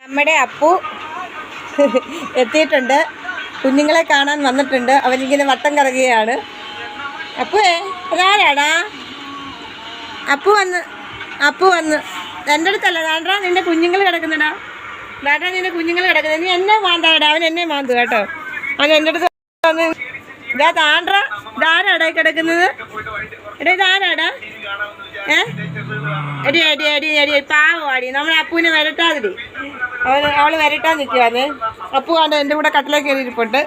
നമ്മുടെ അപ്പു എത്തിയിട്ടുണ്ട്. കുഞ്ഞുങ്ങളെ കാണാൻ വന്നിട്ടുണ്ട്. അവനിങ്ങനെ വട്ടം കറങ്ങുകയാണ്. അപ്പുവേ അതാരാടാ? അപ്പു വന്ന് എൻ്റെ അടുത്തല്ല. ദാണ്ടാ നിൻ്റെ കുഞ്ഞുങ്ങൾ കിടക്കുന്നുടാ. ദാണ്ടാ നിൻ്റെ കുഞ്ഞുങ്ങൾ കിടക്കുന്നത്. നീ എന്നെ മാന്താടാ. അവൻ എന്നെ മാന്തു കേട്ടോ. അവൻ എൻ്റെ അടുത്ത് വന്ന് ഇതാ താണ്ടാ. ഇതാരാടാ കിടക്കുന്നത്? എടാ ഇതാരാടാ? എടി പാവടി. നമ്മുടെ അപ്പുവിനെ വരട്ടാതിരി. അവള് വരട്ടാൻ നിൽക്കുവാന്ന്. അപ്പു കണ്ട എൻ്റെ കൂടെ കട്ടിലേക്ക് കയറിയിരിപ്പുണ്ട്.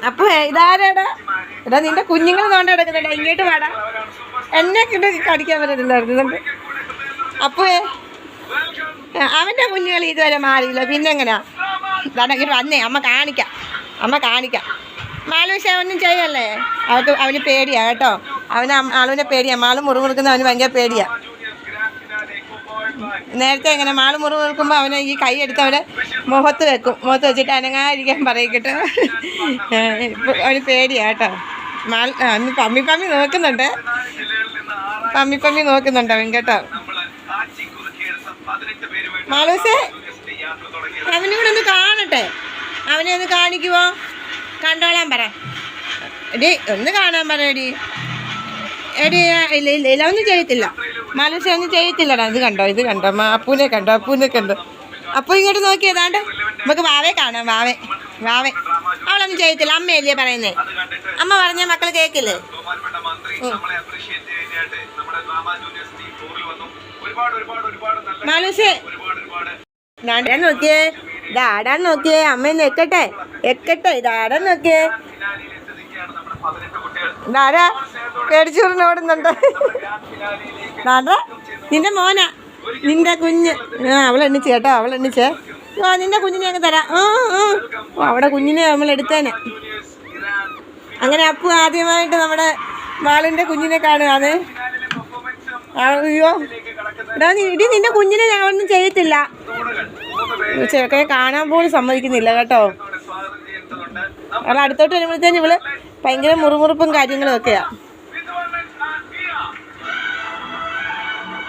അപ്പു ഇതാരാടാ? എടാ നിന്റെ കുഞ്ഞുങ്ങൾ തോണ്ട കിടക്കുന്നുണ്ടാ. ഇങ്ങോട്ട് വേടാ. എന്നെ കിட்ட കടിക്കാൻ പറ്റത്തില്ലായിരുന്നു. അപ്പുവേ അവൻ്റെ കുഞ്ഞുങ്ങൾ ഇതുവരെ മാറിയില്ല. പിന്നെ എങ്ങനെയാ? ഇതാണെങ്കിൽ വന്നേ അമ്മ കാണിക്കാം. മാലൂശ ഒന്നും ചെയ്യല്ലേ. അവന് പേടിയാ കേട്ടോ. ആളുവിനെ പേടിയാ. മാള് മുറിമുറുക്കുന്ന അവന് ഭയങ്കര പേടിയാ. നേരത്തെ എങ്ങനെ മാള് മുറിമുറുക്കുമ്പോൾ അവന് ഈ കൈ എടുത്ത് അവനെ മുഖത്ത് വെച്ചിട്ട് അനങ്ങാതിരിക്കാൻ പറയിക്കട്ടെ. അവന് പേടിയാ കേട്ടോ. പമ്മി നോക്കുന്നുണ്ട്. അവൻ കേട്ടോ. മാളൂസേ അവനും കൂടെ ഒന്ന് കാണട്ടെ. അവനെ ഒന്ന് കാണിക്കുമോ? കണ്ടോളാൻ പറ. എടി ഒന്ന് കാണാൻ പറ. എടി ഇല്ല ഒന്നും ചെയ്യത്തില്ല. മാലൂസ ഒന്നും ചെയ്യത്തില്ലടാ. ഇത് കണ്ടോ അപ്പൂനെ കണ്ടോ. അപ്പു ഇങ്ങോട്ട് നോക്കിയതാണ്ട്. നമുക്ക് വാവേ കാണാം. വാവേ അവളൊന്നും ചെയ്യത്തില്ല. അമ്മയല്ലേ പറയുന്നേ. അമ്മ പറഞ്ഞ മക്കൾ കേക്കില്ലേ? മാലൂസേ ഞാൻ നോക്കിയേ. ഇതാടാൻ നോക്കിയേ. അമ്മയൊന്ന് എക്കട്ടെ. ഇതാടാൻ നോക്കിയേ. ഇതാരാ പേടിച്ചൂറിനോടുന്നുണ്ട്? ദാടാ നിന്റെ മോനാ. നിന്റെ കുഞ്ഞ്. അവളെണ്ണിച്ച് കേട്ടോ. നിന്റെ കുഞ്ഞിനെ അങ്ങ് തരാം. അവിടെ കുഞ്ഞിനെ നമ്മൾ എടുത്തേനെ. അങ്ങനെ അപ്പു ആദ്യമായിട്ട് നമ്മുടെ മാളിൻ്റെ കുഞ്ഞിനെ കാണുകയാണ്. അയ്യോ എടാ ഇടി നിന്റെ കുഞ്ഞിനെ ഞങ്ങളൊന്നും ചെയ്യത്തില്ല. ചെറുക്കനെ കാണാൻ പോലും സമ്മതിക്കുന്നില്ല കേട്ടോ. അവൾ അടുത്തോട്ട് വരുമ്പോഴത്തേന് ഇവള് ഭയങ്കര മുറുമുറുപ്പും കാര്യങ്ങളും ഒക്കെയാ.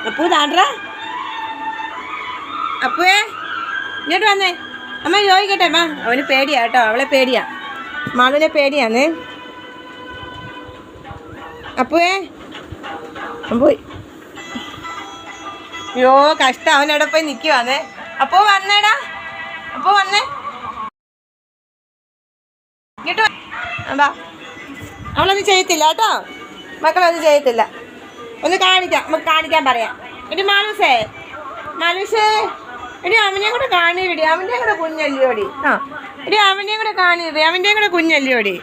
അപ്പു താണ്ടാ. അപ്പുവേ ഇങ്ങോട്ട് വന്നേ. അമ്മ ചോദിക്കട്ടെ. അമ്മ അവന് പേടിയാ കേട്ടോ. അവളെ പേടിയാ. മാളുവിനെ പേടിയാന്ന്. അപ്പുവേ പോയി. അയ്യോ കഷ്ടം. അവനവിടെ പോയി നിൽക്കുവാന്നേ. അപ്പോ വന്നേടാ. വന്നേ ഇങ്ങോട്ട് വാ. അവളൊന്നും ചെയ്യത്തില്ല കേട്ടോ. മക്കളൊന്നും ചെയ്യത്തില്ല. ഒന്ന് നമുക്ക് കാണിക്കാൻ പറയാം. എടി മാലൂസേ എടി അവനെയും കൂടെ കാണിയിടി. അവൻ്റെയും കൂടെ കുഞ്ഞല്ലിയോടി. എടി അവനെയും കൂടെ കാണിയിടി. അവൻ്റെയും കൂടെ കുഞ്ഞല്ലിയോടി.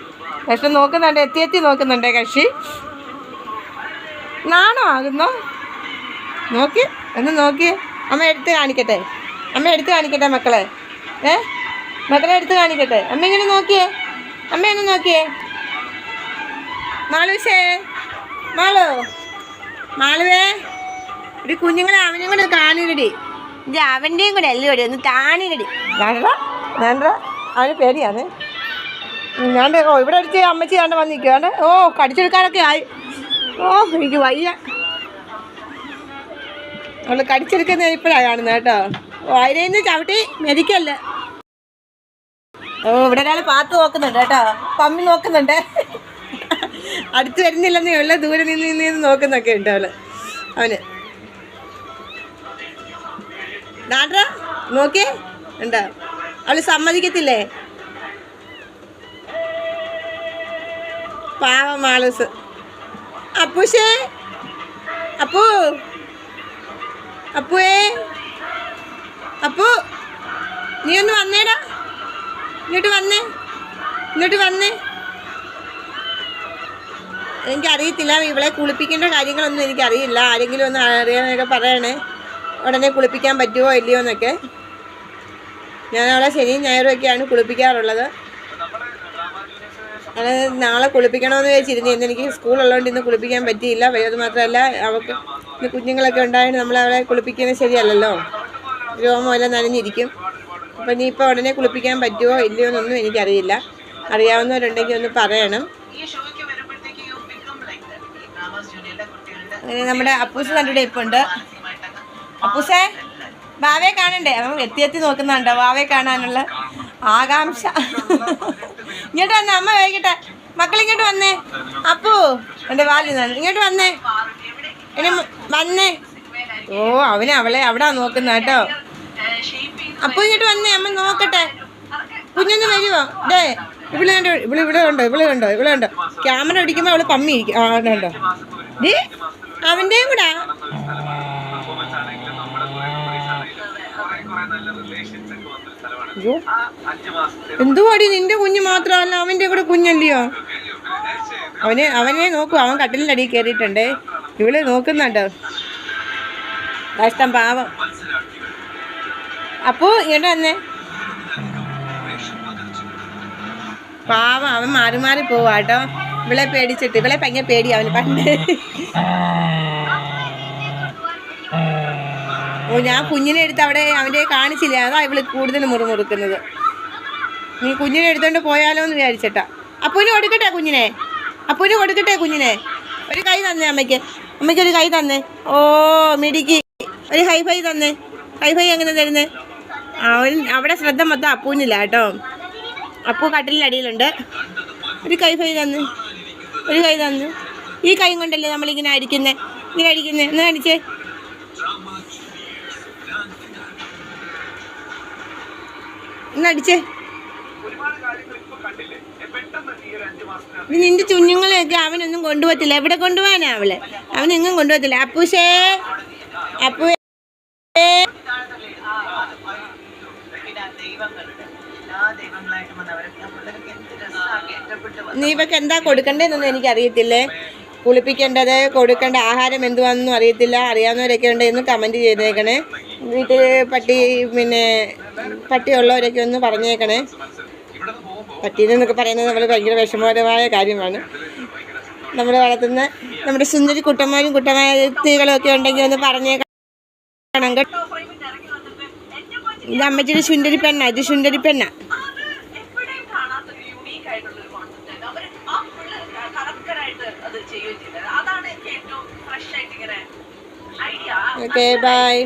കഷ്ടം നോക്കുന്നുണ്ട്. എത്തി നോക്കുന്നുണ്ടേ കക്ഷി. നാണോ ആകുന്നോ? നോക്കി. അമ്മ എടുത്ത് കാണിക്കട്ടെ മക്കളെ. മക്കളെ എടുത്ത് കാണിക്കട്ടെ. അമ്മ ഇങ്ങനെ നോക്കിയേ. അമ്മയൊന്ന് നോക്കിയേ. മാളുവേ ഒരു കുഞ്ഞുങ്ങളെ അവനും കൂടെ കാണിരടി. ഇത് അവൻ്റെയും കൂടെ അല്ലടി. ഒന്ന് കാണിരടി. വേണ്ട അവന് പേടിയാണ്. ഇവിടെ അടിച്ച് അമ്മച്ചി കണ്ട് വന്നിരിക്കുകയാണ്. കടിച്ചെടുക്കാനൊക്കെ ആയി. എനിക്ക് വയ്യ. അവള് കടിച്ചെടുക്കുന്ന ഇപ്പോഴാണ് കാണുന്നത് കേട്ടോ. അതിനെ ചവിട്ടി മെതിക്കല്ലേ. ഇവിടെ ഒരാൾ പാത്ത് നോക്കുന്നുണ്ട് കേട്ടോ. പമ്മി നോക്കുന്നുണ്ട്. അടുത്ത് വരുന്നില്ലെന്നേ ഉള്ള ദൂരെ നിന്ന് നോക്കുന്നൊക്കെ ഉണ്ട് അവന്. നാട്രാ നോക്കിയേ ഉണ്ടോ. അവള് സമ്മതിക്കത്തില്ലേ. പാവം മാളൂസ്. അപ്പുഷേ അപ്പുവേ നീ ഒന്ന് വന്നേടാ. ഇങ്ങോട്ട് വന്നേ. എനിക്കറിയത്തില്ല. ഇവളെ കുളിപ്പിക്കേണ്ട കാര്യങ്ങളൊന്നും എനിക്കറിയില്ല. ആരെങ്കിലും ഒന്ന് അറിയാനൊക്കെ പറയണേ. ഉടനെ കുളിപ്പിക്കാൻ പറ്റുമോ ഇല്ലയോ എന്നൊക്കെ. ഞാൻ അവളെ ശനിയും ഞായറും ഒക്കെയാണ് കുളിപ്പിക്കാറുള്ളത്. അത് നാളെ കുളിപ്പിക്കണമെന്ന് വെച്ചിരുന്നു. എനിക്ക് സ്കൂളുള്ളതുകൊണ്ട് ഇന്ന് കുളിപ്പിക്കാൻ പറ്റിയില്ല. അത് മാത്രമല്ല അവൾക്ക് ഇന്ന് കുഞ്ഞുങ്ങളൊക്കെ ഉണ്ടായത് നമ്മളവളെ കുളിപ്പിക്കുന്നത് ശരിയല്ലല്ലോ. രോമമെല്ലാം നനഞ്ഞിരിക്കും. അപ്പം ഇനിയിപ്പോൾ ഉടനെ കുളിപ്പിക്കാൻ പറ്റുമോ ഇല്ലയോ എന്നൊന്നും എനിക്കറിയില്ല. അറിയാവുന്നവരുണ്ടെങ്കിൽ ഒന്ന് പറയണം. അങ്ങനെ നമ്മുടെ അപ്പൂസ് കണ്ടിട്ട് ഇപ്പോൾ ഉണ്ട്. അപ്പൂസേ വാവയെ കാണണ്ടേ? അവൻ എത്തി നോക്കുന്നുണ്ടോ വാവയെ കാണാനുള്ള ആകാംക്ഷ. ഇങ്ങോട്ട് വന്നേ, അമ്മ വേഗട്ടെ. മക്കളിങ്ങോട്ട് വന്നേ. അപ്പു എൻ്റെ വാലിൽ ഇങ്ങോട്ട് വന്നേ, ഇനി വന്നേ. ഓ അവനെ അവളെ അവിടെ നോക്കുന്ന കേട്ടോ. അപ്പു ഇങ്ങോട്ട് വന്നേ, അമ്മ നോക്കട്ടെ. കുഞ്ഞൊന്ന് വരുമോ? ഡേ ഇവിടെ കണ്ടോ. ക്യാമറ പിടിക്കുമ്പോൾ അവള് പമ്മി ഇരിക്കും. ആ കണ്ടോ ഡേ, അവൻ്റെയും കൂടാ. അയ്യോ എന്തുവാടി, നിന്റെ കുഞ്ഞ് മാത്രമല്ല അവൻ്റെ കൂടെ കുഞ്ഞല്ലയോ? അവനെ നോക്കൂ, അവൻ കട്ടിലിൻ്റെ അടിയിൽ കയറിയിട്ടുണ്ടേ. ഇവള് നോക്കുന്നുണ്ടോ? കഷ്ടം പാവം. അപ്പോ ഇങ്ങോട്ട് വന്നേ. പാവം അവൻ മാറി പോവാട്ടോ. ഇവളെ പേടിച്ചിട്ട്, ഇവളെ ഭയങ്കര പേടി അവന് പണ്ട്. ഓ ഞാൻ കുഞ്ഞിനെ എടുത്ത് അവിടെ അവൻ്റെ കാണിച്ചില്ല, അതാ ഇവള് കൂടുതൽ മുറുമുറുക്കുന്നത്. നീ കുഞ്ഞിനെ എടുത്തോണ്ട് പോയാലോ എന്ന് വിചാരിച്ചിട്ടാ. അപ്പൂന് കൊടുക്കട്ടെ കുഞ്ഞിനെ. ഒരു കൈ തന്നേ അമ്മയ്ക്കൊരു കൈ തന്നേ. ഓ മിടിക്ക്, ഒരു ഹൈഫൈ തന്നേ. ഹൈഫൈ എങ്ങനെ തരുന്നേ? അവൻ അവിടെ ശ്രദ്ധ മൊത്തം അപ്പൂനില്ല കേട്ടോ. അപ്പൂ കട്ടിലിൻ്റെ അടിയിലുണ്ട്. ഒരു കൈ തന്നു. ഈ കൈ കൊണ്ടല്ലേ നമ്മളിങ്ങനെ അടിക്കുന്നേ. ഒന്ന് അടിച്ചേ. നിന്റെ കുഞ്ഞുങ്ങളെയൊക്കെ അവനൊന്നും കൊണ്ടുപോകത്തില്ല. എവിടെ കൊണ്ടുപോകാനാ അവളെ? അവനെങ്ങും കൊണ്ടുപോകത്തില്ല. അപ്പൂഷേ, അപ്പൂ നീ ഇവക്ക് എന്താ കൊടുക്കണ്ടേന്നൊന്നും എനിക്കറിയത്തില്ലേ. കുളിപ്പിക്കേണ്ടത്, കൊടുക്കേണ്ട ആഹാരം എന്തുവാണെന്നും അറിയത്തില്ല. അറിയാവുന്നവരൊക്കെ ഉണ്ട് എന്ന് കമൻറ്റ് ചെയ്തേക്കണേ. വീട്ടിൽ പട്ടിയുള്ളവരൊക്കെ ഒന്ന് പറഞ്ഞേക്കണേ. പട്ടീനെന്നൊക്കെ പറയുന്നത് നമ്മൾ ഭയങ്കര വിഷമകരമായ കാര്യമാണ്. നമ്മൾ വളർത്തുന്ന നമ്മുടെ സുന്ദരി കുട്ടന്മാരും കുട്ടമാത്തികളും ഒക്കെ ഉണ്ടെങ്കിൽ ഒന്ന് പറഞ്ഞേക്കണം കേട്ടോ. ഇത് അമ്മച്ചിയുടെ ശുണ്ടരി പെണ്ണ. Okay bye.